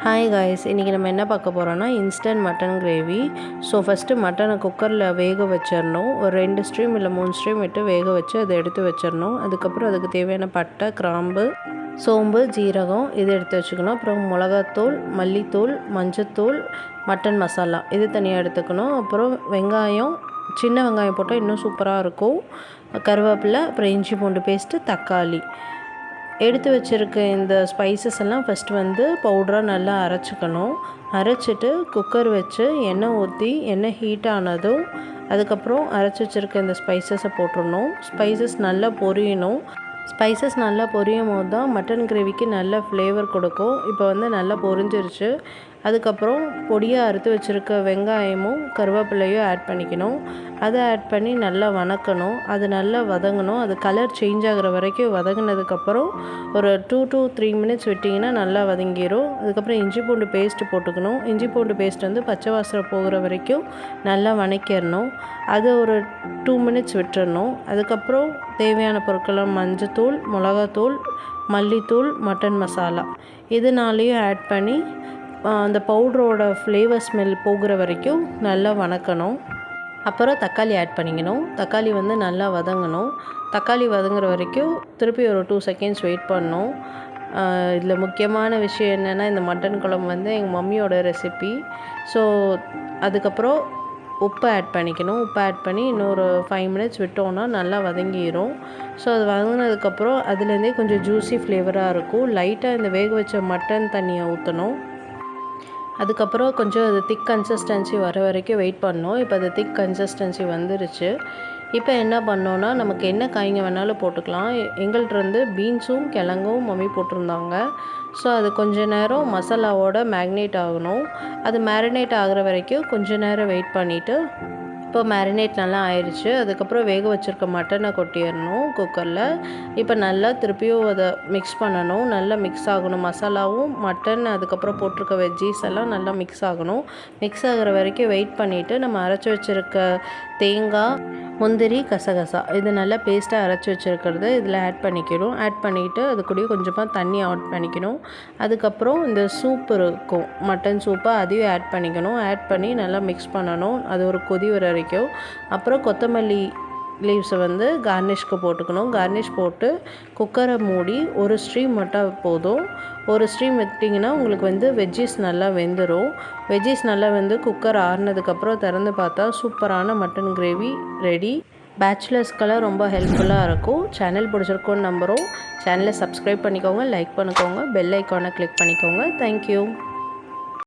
Hi guys, இன்றைக்கி நம்ம என்ன பார்க்க போகிறோன்னா instant mutton gravy. So first மட்டனை குக்கரில் வேக வச்சிடணும். ஒரு 2 ஸ்ட்ரீம் இல்லை 3 ஸ்ட்ரீம் விட்டு வேக வச்சு அதை எடுத்து வச்சிடணும். அதுக்கப்புறம் அதுக்கு தேவையான பட்டை, கிராம்பு, சோம்பு, ஜீரகம் இது எடுத்து வச்சுக்கணும். அப்புறம் மிளகாத்தூள், மல்லித்தூள், மஞ்சத்தூள், மட்டன் மசாலா இது தனியாக எடுத்துக்கணும். அப்புறம் வெங்காயம், சின்ன வெங்காயம் போட்டால் இன்னும் சூப்பராக இருக்கும். கருவேப்பிலை, அப்புறம் இஞ்சி பூண்டு பேஸ்ட்டு, தக்காளி எடுத்து வச்சுருக்க இந்த ஸ்பைசஸ் எல்லாம் ஃபஸ்ட்டு பவுடராக நல்லா அரைச்சிக்கணும். அரைச்சிட்டு குக்கர் வச்சு எண்ணெய் ஊற்றி எண்ணெய் ஹீட் ஆனதும் அதுக்கப்புறம் அரைச்சி வச்சுருக்க இந்த ஸ்பைசஸை போட்டுடணும். ஸ்பைசஸ் நல்லா பொரியணும். ஸ்பைசஸ் நல்லா பொரியும் போது தான் மட்டன் கிரேவிக்கு நல்ல ஃப்ளேவர் கொடுக்கும். இப்போ நல்லா பொரிஞ்சிருச்சு. அதுக்கப்புறம் பொடியாக அறுத்து வச்சுருக்க வெங்காயமும் கருவேப்பிலையும் ஆட் பண்ணிக்கணும். அதை ஆட் பண்ணி நல்லா வதக்கணும். அது நல்லா வதங்கணும். அது கலர் சேஞ்ச் ஆகிற வரைக்கும் வதங்கினதுக்கப்புறம் ஒரு 2 to 3 மினிட்ஸ் விட்டிங்கன்னா நல்லா வதங்கிடும். அதுக்கப்புறம் இஞ்சி பூண்டு பேஸ்ட்டு போட்டுக்கணும். இஞ்சி பூண்டு பேஸ்ட் பச்சை வாசனை போகிற வரைக்கும் நல்லா வதக்கிடணும். அது ஒரு 2 மினிட்ஸ் விட்டுறணும். அதுக்கப்புறம் தேவையான பொருட்கள் மஞ்சத்தூள், மிளகாத்தூள், மல்லித்தூள், மட்டன் மசாலா இது 4ஐயும் ஆட் பண்ணி அந்த பவுடரோட ஃப்ளேவர் ஸ்மெல் போகிற வரைக்கும் நல்லா வதக்கணும். அப்புறம் தக்காளி ஆட் பண்ணிக்கணும். தக்காளி நல்லா வதங்கணும். தக்காளி வதங்குற வரைக்கும் திருப்பி ஒரு 2 செகண்ட்ஸ் வெயிட் பண்ணணும். இதில் முக்கியமான விஷயம் என்னென்னா, இந்த மட்டன் குழம்பு எங்கள் மம்மியோட ரெசிபி. ஸோ அதுக்கப்புறம் உப்பு ஆட் பண்ணிக்கணும். உப்பு ஆட் பண்ணி இன்னொரு 5 மினிட்ஸ் விட்டோன்னா நல்லா வதங்கிடும். ஸோ அது வதங்கினதுக்கப்புறம் அதுலேருந்தே கொஞ்சம் ஜூஸி ஃப்ளேவராக இருக்கும். லைட்டாக இந்த வேக வச்ச மட்டன் தண்ணியை ஊற்றணும். அதுக்கப்புறம் கொஞ்சம் அது திக் கன்சிஸ்டன்சி வர வரைக்கும் வெயிட் பண்ணோம். இப்போ அது திக் கன்சிஸ்டன்சி வந்துருச்சு. இப்போ என்ன பண்ணோன்னா, நமக்கு என்ன காய்ங்க வேணாலும் போட்டுக்கலாம். எங்கள்கிட்ட பீன்ஸும் கிழங்கும் மம்மி போட்டிருந்தாங்க. ஸோ அது கொஞ்ச நேரம் மசாலாவோட மேரினேட் ஆகணும். அது மேரினேட் ஆகிற வரைக்கும் கொஞ்ச நேரம் வெயிட் பண்ணிவிட்டு இப்போ மேரினேட் நல்லா ஆயிடுச்சு. அதுக்கப்புறம் வேக வச்சுருக்க மட்டனை கொட்டிடணும் குக்கரில். இப்போ நல்லா திருப்பியும் அதை மிக்ஸ் பண்ணணும். நல்லா மிக்ஸ் ஆகணும். மசாலாவும் மட்டன் அதுக்கப்புறம் போட்டிருக்க வெஜ்ஜீஸ் எல்லாம் நல்லா மிக்ஸ் ஆகணும். மிக்ஸ் ஆகிற வரைக்கும் வெயிட் பண்ணிவிட்டு நம்ம அரைச்சி வச்சுருக்க தேங்காய், முந்திரி, கசகசா இது நல்லா பேஸ்ட்டாக அரைச்சி வச்சுருக்கிறது இதில் ஆட் பண்ணிக்கணும். ஆட் பண்ணிவிட்டு அது கூடயும் கொஞ்சமாக தண்ணி ஆட் பண்ணிக்கணும். அதுக்கப்புறம் இந்த சூப் இருக்கும், மட்டன் சூப்பை அதையும் ஆட் பண்ணிக்கணும். ஆட் பண்ணி நல்லா மிக்ஸ் பண்ணணும். அது ஒரு கொதி வர வரைக்கும். அப்புறம் கொத்தமல்லி லீவ்ஸை கார்னிஷ்க்கு போட்டுக்கணும். கார்னிஷ் போட்டு குக்கரை மூடி ஒரு ஸ்ட்ரீம் மட்டும் போதும். ஒரு ஸ்ட்ரீம் விட்டிங்கன்னா உங்களுக்கு வெஜ்ஜீஸ் நல்லா வெந்துடும். வெஜ்ஜீஸ் நல்லா குக்கர் ஆறுனதுக்கப்புறம் திறந்து பார்த்தா சூப்பரான மட்டன் கிரேவி ரெடி. பேச்சுலர்ஸ்க்கெல்லாம் ரொம்ப ஹெல்ப்ஃபுல்லாக இருக்கும். சேனல் பிடிச்சிருக்கோன்னு நம்புகிறோம். சேனலை சப்ஸ்கிரைப் பண்ணிக்கோங்க, லைக் பண்ணிக்கோங்க, பெல் ஐக்கானை கிளிக் பண்ணிக்கோங்க. தேங்க்யூ.